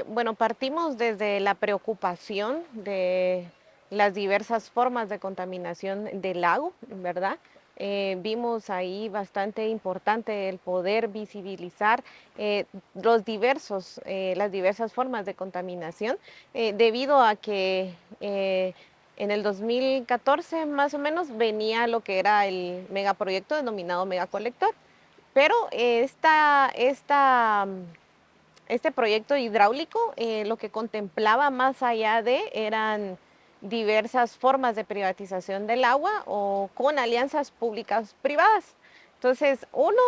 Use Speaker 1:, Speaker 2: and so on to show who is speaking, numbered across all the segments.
Speaker 1: Bueno, partimos desde la preocupación de las diversas formas de contaminación del lago, ¿verdad? Vimos ahí bastante importante el poder visibilizar las diversas formas de contaminación, debido a que en el 2014 más o menos venía lo que era el megaproyecto denominado megacolector. Pero este proyecto hidráulico lo que contemplaba más allá de eran diversas formas de privatización del agua o con alianzas públicas privadas. Entonces, uno,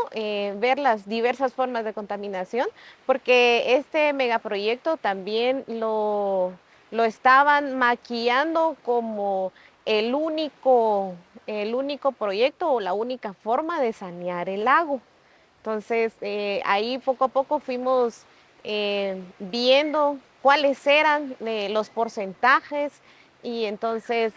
Speaker 1: ver las diversas formas de contaminación, porque este megaproyecto también lo estaban maquillando como el único proyecto o la única forma de sanear el lago. Entonces, ahí poco a poco fuimos viendo cuáles eran los porcentajes y entonces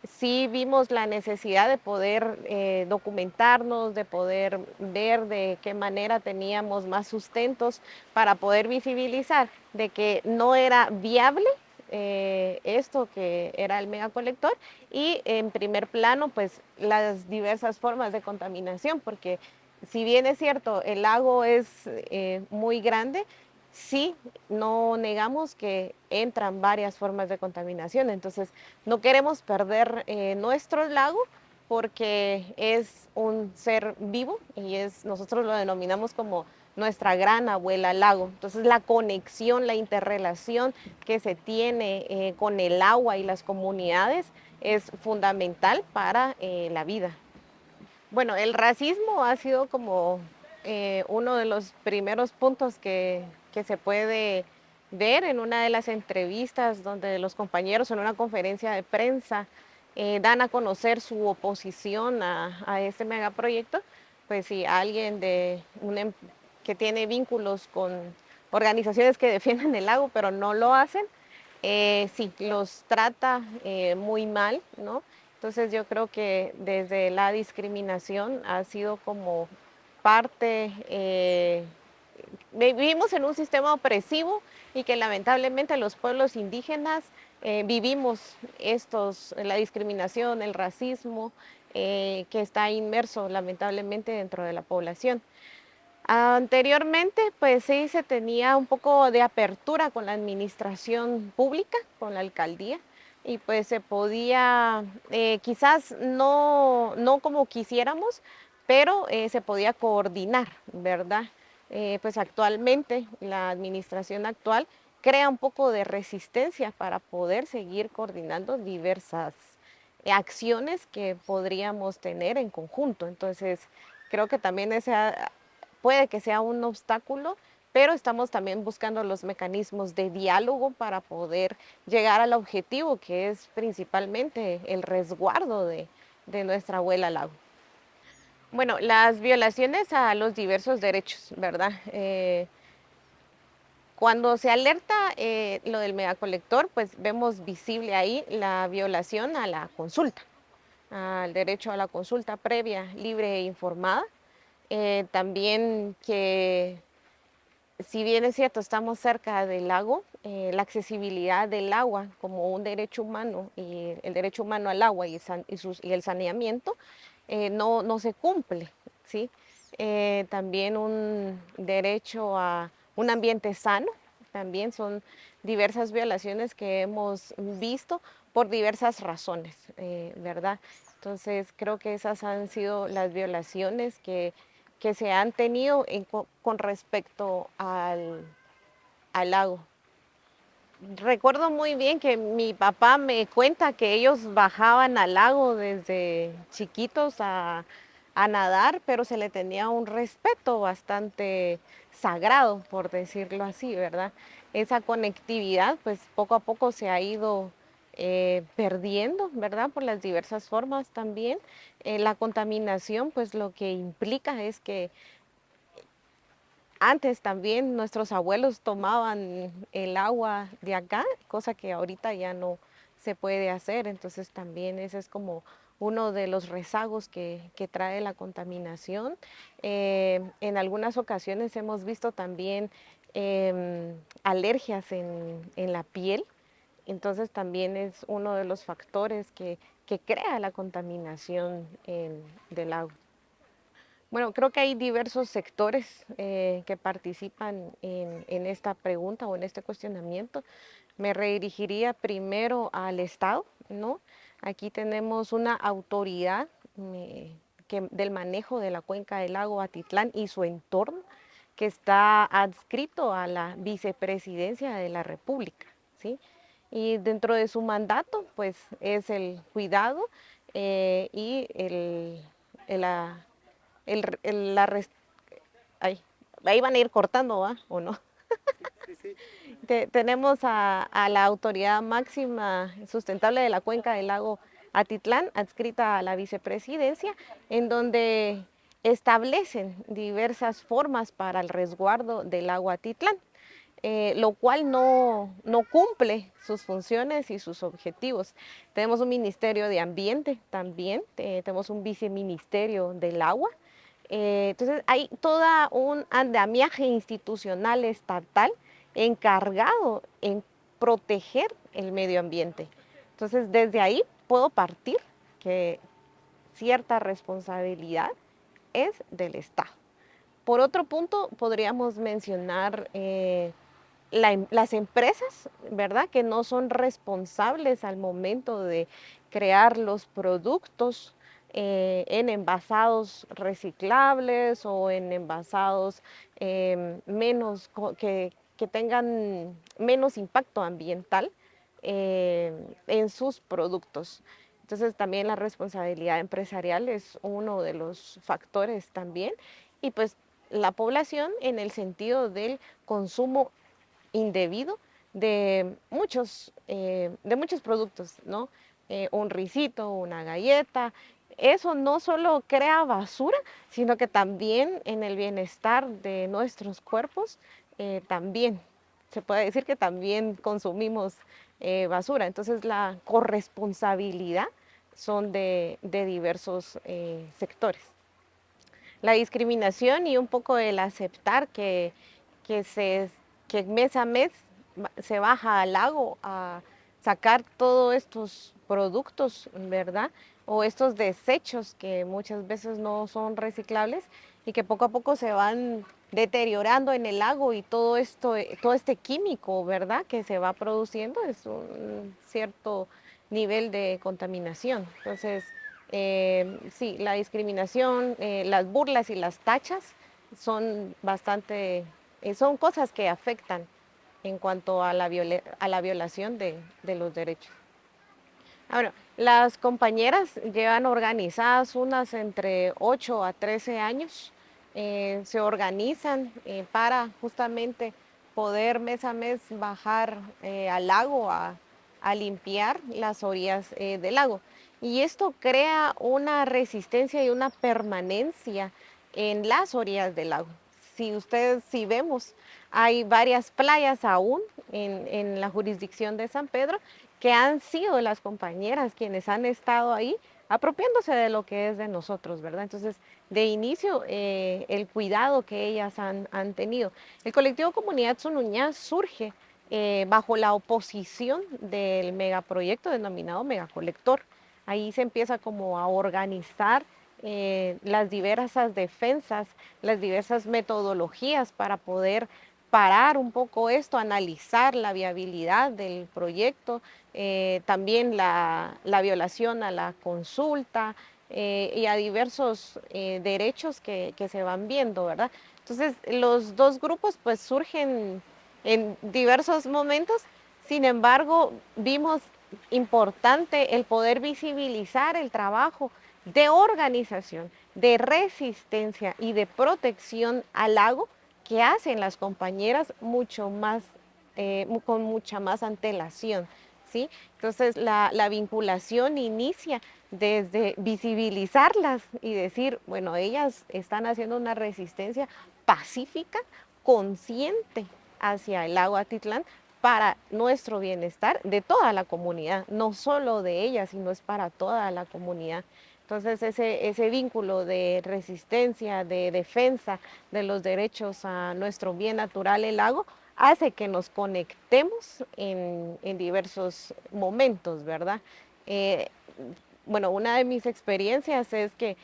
Speaker 1: sí vimos la necesidad de poder documentarnos, de poder ver de qué manera teníamos más sustentos para poder visibilizar de que no era viable esto que era el megacolector y en primer plano pues las diversas formas de contaminación, porque si bien es cierto, el lago es muy grande, sí, no negamos que entran varias formas de contaminación. Entonces, no queremos perder nuestro lago porque es un ser vivo y nosotros lo denominamos como nuestra gran abuela lago. Entonces, la conexión, la interrelación que se tiene con el agua y las comunidades es fundamental para la vida. Bueno, el racismo ha sido como uno de los primeros puntos que se puede ver en una de las entrevistas donde los compañeros en una conferencia de prensa dan a conocer su oposición a este megaproyecto. Pues si alguien que tiene vínculos con organizaciones que defienden el lago, pero no lo hacen, sí, los trata muy mal, ¿no? Entonces yo creo que desde la discriminación ha sido como parte, vivimos en un sistema opresivo y que lamentablemente los pueblos indígenas vivimos la discriminación, el racismo que está inmerso lamentablemente dentro de la población. Anteriormente, pues sí se tenía un poco de apertura con la administración pública, con la alcaldía, y pues se podía, quizás no como quisiéramos, pero se podía coordinar, ¿verdad? Pues actualmente la administración actual crea un poco de resistencia para poder seguir coordinando diversas acciones que podríamos tener en conjunto. Entonces, creo que también puede que sea un obstáculo, pero estamos también buscando los mecanismos de diálogo para poder llegar al objetivo, que es principalmente el resguardo de nuestra abuela lago. Bueno, las violaciones a los diversos derechos, ¿verdad? Cuando se alerta lo del megacolector, pues vemos visible ahí la violación a la consulta, al derecho a la consulta previa, libre e informada. También que si bien es cierto, estamos cerca del lago, la accesibilidad del agua como un derecho humano y el derecho humano al agua y el saneamiento no se cumple, ¿sí? También un derecho a un ambiente sano, también son diversas violaciones que hemos visto por diversas razones, ¿verdad? Entonces creo que esas han sido las violaciones que se han tenido con respecto al lago. Recuerdo muy bien que mi papá me cuenta que ellos bajaban al lago desde chiquitos a nadar, pero se le tenía un respeto bastante sagrado, por decirlo así, ¿verdad? Esa conectividad, pues poco a poco se ha ido perdiendo, ¿verdad? Por las diversas formas también. La contaminación, pues lo que implica es que antes también nuestros abuelos tomaban el agua de acá, cosa que ahorita ya no se puede hacer. Entonces también ese es como uno de los rezagos que trae la contaminación. En algunas ocasiones hemos visto también alergias en la piel. Entonces también es uno de los factores que crea la contaminación del agua. Bueno, creo que hay diversos sectores que participan en esta pregunta o en este cuestionamiento. Me redirigiría primero al Estado, ¿no? Aquí tenemos una autoridad del manejo de la cuenca del lago Atitlán y su entorno, que está adscrito a la vicepresidencia de la República, ¿sí? Y dentro de su mandato, pues es el cuidado y la ay, ahí van a ir cortando, ¿va? ¿O no?
Speaker 2: Sí, sí.
Speaker 1: Tenemos a la autoridad máxima sustentable de la cuenca del lago Atitlán, adscrita a la vicepresidencia, en donde establecen diversas formas para el resguardo del lago Atitlán, lo cual no cumple sus funciones y sus objetivos. Tenemos un Ministerio de Ambiente también, tenemos un Viceministerio del Agua. Entonces hay todo un andamiaje institucional estatal encargado en proteger el medio ambiente. Entonces desde ahí puedo partir que cierta responsabilidad es del Estado. Por otro punto, podríamos mencionar las empresas, ¿verdad? Que no son responsables al momento de crear los productos en envasados reciclables o en envasados que tengan menos impacto ambiental en sus productos. Entonces también la responsabilidad empresarial es uno de los factores también. Y pues la población en el sentido del consumo indebido de muchos productos, ¿no? Un risito, una galleta. Eso no solo crea basura, sino que también en el bienestar de nuestros cuerpos, también se puede decir que también consumimos basura. Entonces la corresponsabilidad son de diversos sectores. La discriminación y un poco el aceptar que, se, que mes a mes se baja al lago a sacar todos estos productos, ¿verdad? O estos desechos que muchas veces no son reciclables y que poco a poco se van deteriorando en el lago y todo esto, todo este químico, ¿verdad? Que se va produciendo es un cierto nivel de contaminación. Entonces, sí, la discriminación, las burlas y las tachas son bastante, son cosas que afectan en cuanto a a la violación de los derechos. Ahora, las compañeras llevan organizadas unas entre 8 a 13 años, se organizan para justamente poder mes a mes bajar al lago a limpiar las orillas del lago. Y esto crea una resistencia y una permanencia en las orillas del lago. Si vemos, hay varias playas aún en la jurisdicción de San Pedro que han sido las compañeras quienes han estado ahí apropiándose de lo que es de nosotros, ¿verdad? Entonces, de inicio, el cuidado que ellas han tenido. El colectivo Comunidad Sunuñá surge bajo la oposición del megaproyecto denominado Megacolector. Ahí se empieza como a organizar las diversas defensas, las diversas metodologías para poder parar un poco esto, analizar la viabilidad del proyecto, también la violación a la consulta y a diversos derechos que se van viendo, ¿verdad? Entonces, los dos grupos pues surgen en diversos momentos, sin embargo, vimos importante el poder visibilizar el trabajo de organización, de resistencia y de protección al lago que hacen las compañeras mucho más, con mucha más antelación, ¿sí? Entonces la vinculación inicia desde visibilizarlas y decir, bueno, ellas están haciendo una resistencia pacífica, consciente hacia el lago Atitlán para nuestro bienestar de toda la comunidad, no solo de ellas, sino es para toda la comunidad. Entonces ese vínculo de resistencia, de defensa de los derechos a nuestro bien natural, el lago, hace que nos conectemos en diversos momentos, ¿verdad? Eh, bueno, una de mis experiencias es que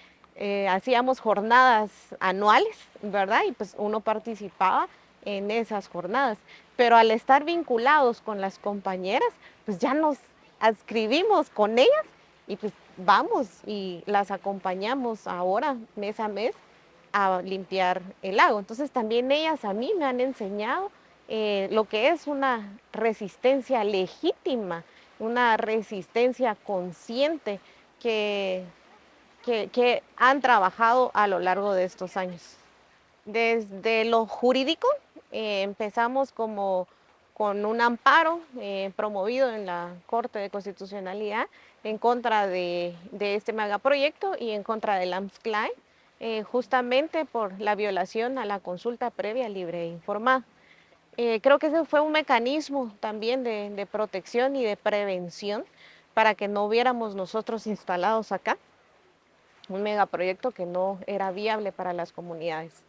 Speaker 1: hacíamos jornadas anuales, ¿verdad? Y pues uno participaba en esas jornadas, pero al estar vinculados con las compañeras, pues ya nos adscribimos con ellas y pues vamos y las acompañamos ahora mes a mes a limpiar el lago. Entonces también ellas a mí me han enseñado lo que es una resistencia legítima, una resistencia consciente que, que han trabajado a lo largo de estos años. Desde lo jurídico, empezamos como con un amparo promovido en la Corte de Constitucionalidad en contra de este megaproyecto y en contra del AMSCLAE, justamente por la violación a la consulta previa, libre e informada. Creo que ese fue un mecanismo también de protección y de prevención para que no hubiéramos nosotros instalados acá un megaproyecto que no era viable para las comunidades.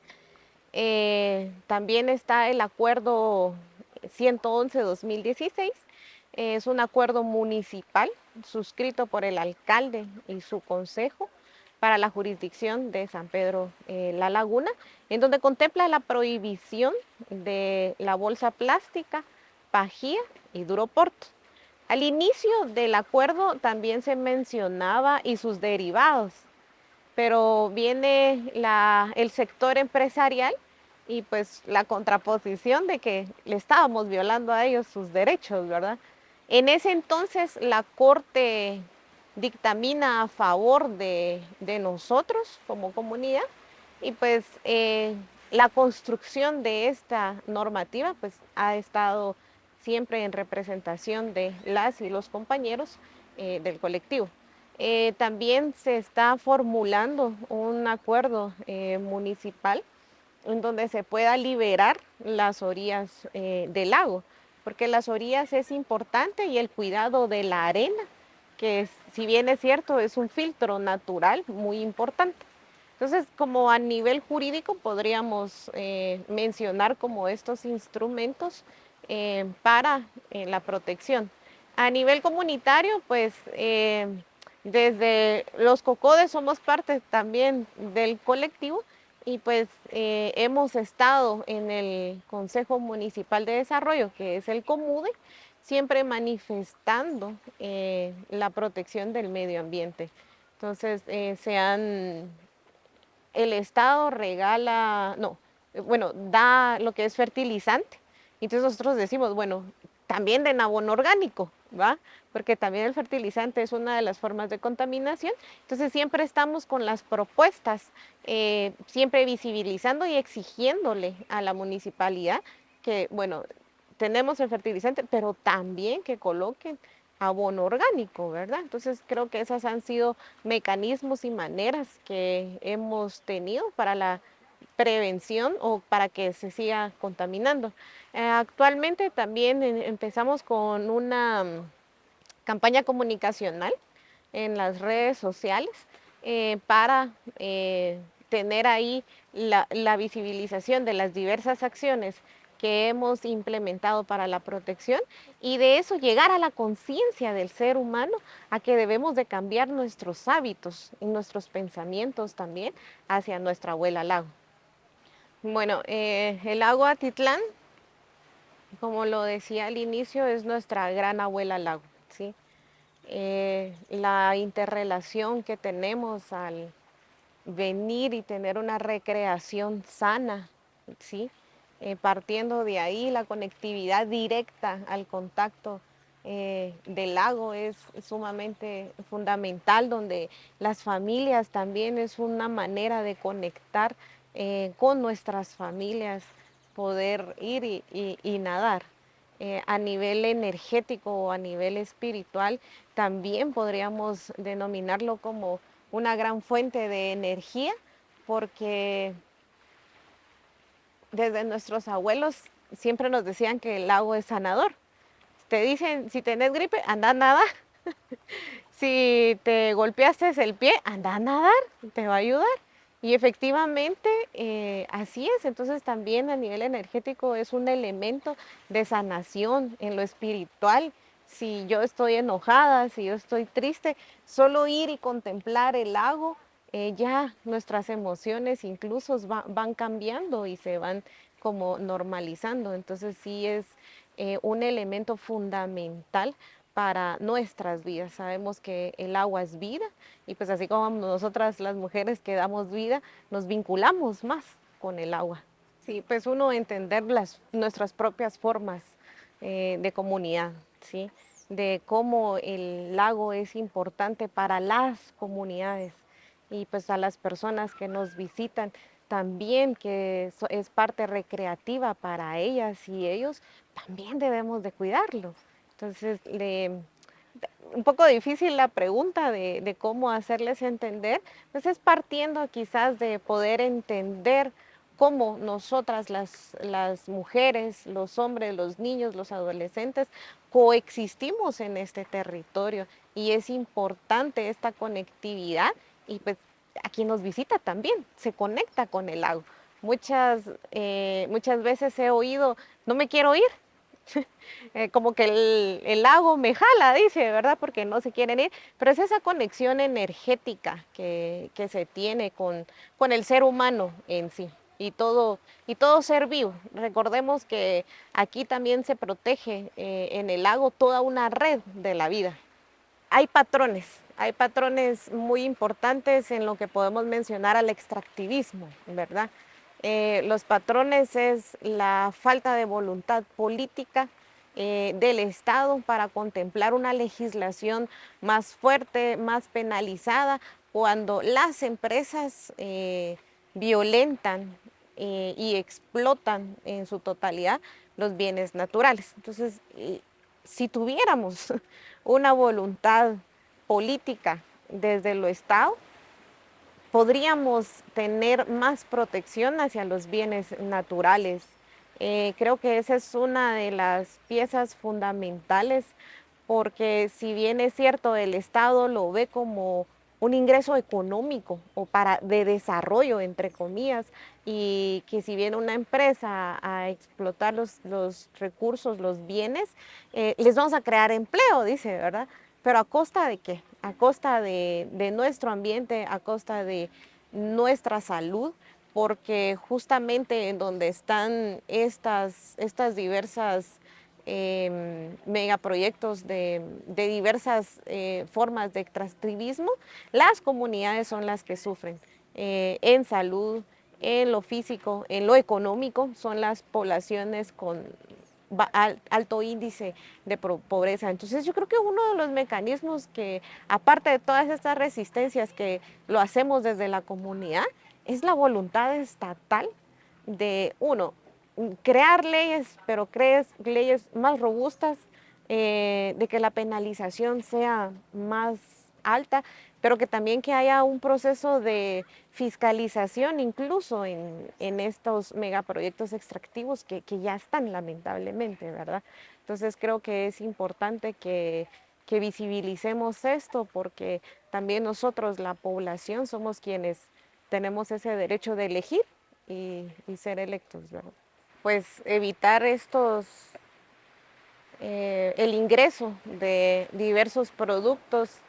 Speaker 1: También está el acuerdo 111-2016, es un acuerdo municipal suscrito por el alcalde y su consejo para la jurisdicción de San Pedro La Laguna, en donde contempla la prohibición de la bolsa plástica, pajía y duroporto. Al inicio del acuerdo también se mencionaba y sus derivados, pero viene el sector empresarial y pues la contraposición de que le estábamos violando a ellos sus derechos, ¿verdad? En ese entonces la Corte dictamina a favor de nosotros como comunidad y pues la construcción de esta normativa pues ha estado siempre en representación de las y los compañeros del colectivo. También se está formulando un acuerdo municipal en donde se pueda liberar las orillas del lago, porque las orillas es importante y el cuidado de la arena, que si bien es cierto es un filtro natural muy importante. Entonces, como a nivel jurídico podríamos mencionar como estos instrumentos para la protección. A nivel comunitario, pues desde los COCODES somos parte también del colectivo y pues hemos estado en el Consejo Municipal de Desarrollo, que es el COMUDE, siempre manifestando la protección del medio ambiente. Entonces, el Estado regala, no, bueno, da lo que es fertilizante. Entonces nosotros decimos, bueno, también den abono orgánico, ¿va? Porque también el fertilizante es una de las formas de contaminación. Entonces siempre estamos con las propuestas, siempre visibilizando y exigiéndole a la municipalidad que, bueno, tenemos el fertilizante, pero también que coloquen abono orgánico, ¿verdad? Entonces creo que esas han sido mecanismos y maneras que hemos tenido para la prevención o para que se siga contaminando. Actualmente también empezamos con una campaña comunicacional en las redes sociales para tener ahí la visibilización de las diversas acciones que hemos implementado para la protección y de eso llegar a la conciencia del ser humano a que debemos de cambiar nuestros hábitos y nuestros pensamientos también hacia nuestra abuela lago. Bueno, el lago Atitlán, como lo decía al inicio, es nuestra gran abuela lago, ¿sí? La interrelación que tenemos al venir y tener una recreación sana, ¿sí? Partiendo de ahí, la conectividad directa al contacto del lago es sumamente fundamental, donde las familias también es una manera de conectar con nuestras familias, poder ir y nadar. A nivel energético o a nivel espiritual, también podríamos denominarlo como una gran fuente de energía, porque desde nuestros abuelos siempre nos decían que el lago es sanador. Te dicen, si tenés gripe, anda a nadar. Si te golpeaste el pie, anda a nadar, te va a ayudar. Y efectivamente, así es. Entonces también a nivel energético es un elemento de sanación en lo espiritual. Si yo estoy enojada, si yo estoy triste, solo ir y contemplar el lago, ya nuestras emociones incluso van cambiando y se van como normalizando. Entonces sí es un elemento fundamental para nuestras vidas. Sabemos que el agua es vida y pues así como nosotras las mujeres que damos vida, nos vinculamos más con el agua. Sí, pues uno entender nuestras propias formas de comunidad, ¿sí? De cómo el lago es importante para las comunidades y pues a las personas que nos visitan también, que es parte recreativa para ellas y ellos, también debemos de cuidarlo. Entonces, un poco difícil la pregunta de cómo hacerles entender, pues es partiendo quizás de poder entender cómo nosotras las mujeres, los hombres, los niños, los adolescentes coexistimos en este territorio y es importante esta conectividad y pues a quien nos visita también se conecta con el lago. Muchas veces he oído, no me quiero ir, como que el lago me jala, dice, ¿verdad? Porque no se quieren ir, pero es esa conexión energética que se tiene con el ser humano en sí y todo ser vivo. Recordemos que aquí también se protege en el lago toda una red de la vida. Hay patrones muy importantes en lo que podemos mencionar al extractivismo, ¿verdad? Los patrones es la falta de voluntad política del Estado para contemplar una legislación más fuerte, más penalizada, cuando las empresas violentan y explotan en su totalidad los bienes naturales. Entonces, si tuviéramos una voluntad política desde lo Estado, podríamos tener más protección hacia los bienes naturales. Creo que esa es una de las piezas fundamentales porque si bien es cierto, el Estado lo ve como un ingreso económico o para de desarrollo, entre comillas, y que si viene una empresa a explotar los recursos, los bienes, les vamos a crear empleo, dice, ¿verdad? Pero ¿a costa de qué? A costa de nuestro ambiente, a costa de nuestra salud, porque justamente en donde están estas diversas megaproyectos de diversas formas de extractivismo, las comunidades son las que sufren en salud, en lo físico, en lo económico, son las poblaciones con alto índice de pobreza. Entonces yo creo que uno de los mecanismos que, aparte de todas estas resistencias que lo hacemos desde la comunidad, es la voluntad estatal de, uno, crear leyes, pero crees leyes más robustas, de que la penalización sea más alta, pero que también que haya un proceso de fiscalización incluso en estos megaproyectos extractivos que ya están lamentablemente, ¿verdad? Entonces creo que es importante que visibilicemos esto porque también nosotros, la población, somos quienes tenemos ese derecho de elegir y ser electos, ¿verdad? Pues evitar el ingreso de diversos productos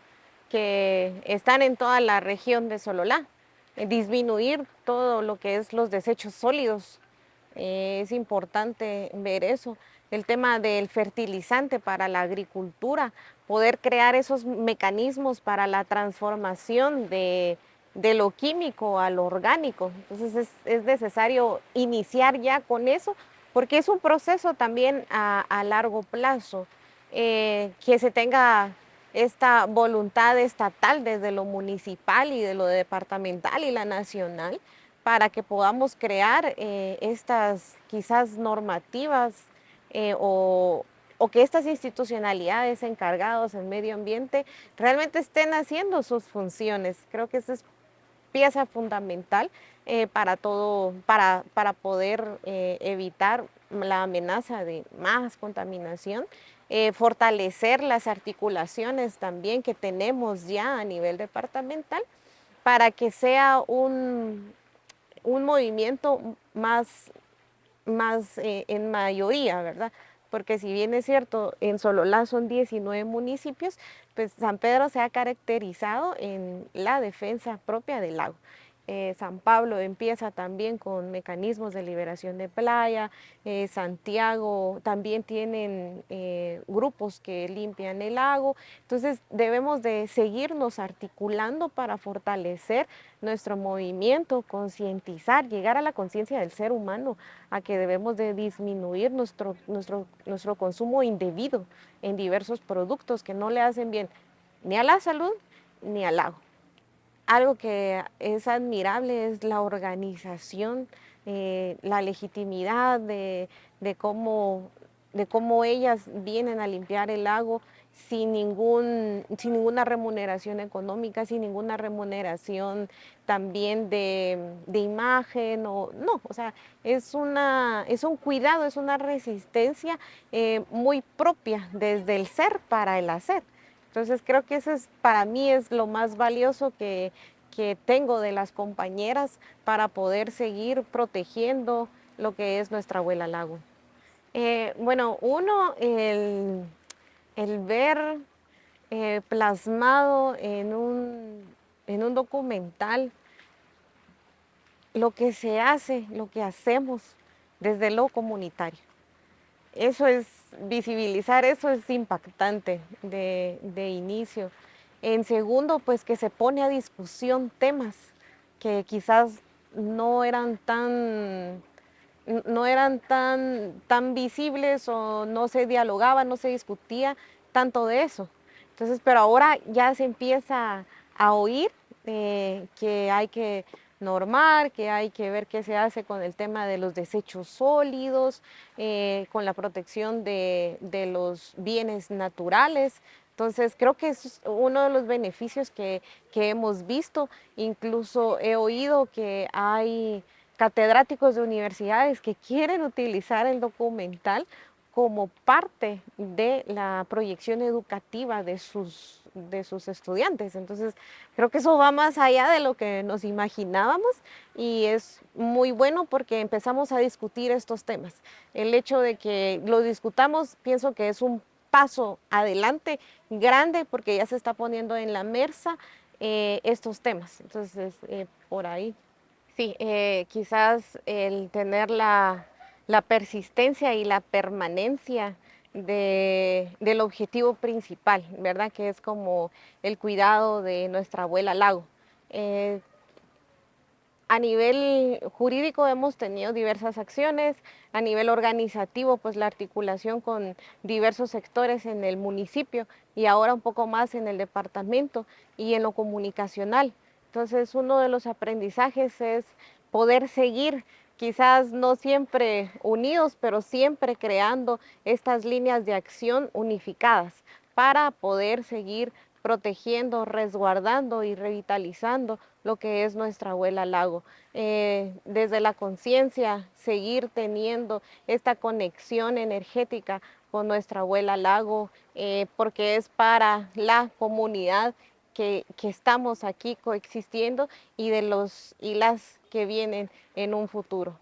Speaker 1: que están en toda la región de Sololá, disminuir todo lo que es los desechos sólidos. Es importante ver eso. El tema del fertilizante para la agricultura, poder crear esos mecanismos para la transformación de lo químico a lo orgánico. Entonces es necesario iniciar ya con eso, porque es un proceso también a largo plazo, que se tenga esta voluntad estatal desde lo municipal y de lo departamental y la nacional para que podamos crear estas quizás normativas o que estas institucionalidades encargadas en medio ambiente realmente estén haciendo sus funciones. Creo que esa es pieza fundamental para todo, para poder evitar la amenaza de más contaminación fortalecer las articulaciones también que tenemos ya a nivel departamental para que sea un movimiento más en mayoría, ¿verdad? Porque si bien es cierto, en Sololá son 19 municipios, pues San Pedro se ha caracterizado en la defensa propia del lago. San Pablo empieza también con mecanismos de liberación de playa, Santiago también tienen grupos que limpian el lago, entonces debemos de seguirnos articulando para fortalecer nuestro movimiento, concientizar, llegar a la conciencia del ser humano, a que debemos de disminuir nuestro consumo indebido en diversos productos que no le hacen bien ni a la salud ni al lago. Algo que es admirable es la organización, la legitimidad de cómo ellas vienen a limpiar el lago sin ninguna remuneración económica, sin ninguna remuneración también de imagen, o sea, es un cuidado, es una resistencia muy propia desde el ser para el hacer. Entonces creo que eso es, para mí es lo más valioso que tengo de las compañeras para poder seguir protegiendo lo que es nuestra abuela lago. Bueno, uno, el ver plasmado en un documental lo que se hace, lo que hacemos desde lo comunitario. Eso es, visibilizar eso es impactante de inicio. En segundo, pues que se pone a discusión temas que quizás no eran tan, no eran tan visibles o no se dialogaba, no se discutía tanto de eso. Entonces, pero ahora ya se empieza a oír que hay que normar, que hay que ver qué se hace con el tema de los desechos sólidos, con la protección de los bienes naturales. Entonces, creo que es uno de los beneficios que hemos visto. Incluso he oído que hay catedráticos de universidades que quieren utilizar el documental como parte de la proyección educativa de sus estudiantes. Entonces, creo que eso va más allá de lo que nos imaginábamos y es muy bueno porque empezamos a discutir estos temas. El hecho de que lo discutamos, pienso que es un paso adelante grande porque ya se está poniendo en la mesa estos temas. Entonces, por ahí. Sí, quizás el tener la persistencia y la permanencia del objetivo principal, ¿verdad? Que es como el cuidado de nuestra abuela lago. Eh, a nivel jurídico hemos tenido diversas acciones, a nivel organizativo, pues la articulación con diversos sectores en el municipio y ahora un poco más en el departamento y en lo comunicacional. Entonces, uno de los aprendizajes es poder seguir, quizás no siempre unidos, pero siempre creando estas líneas de acción unificadas para poder seguir protegiendo, resguardando y revitalizando lo que es nuestra abuela lago. Desde la conciencia, seguir teniendo esta conexión energética con nuestra abuela lago, porque es para la comunidad que estamos aquí coexistiendo y de los y las que vienen en un futuro.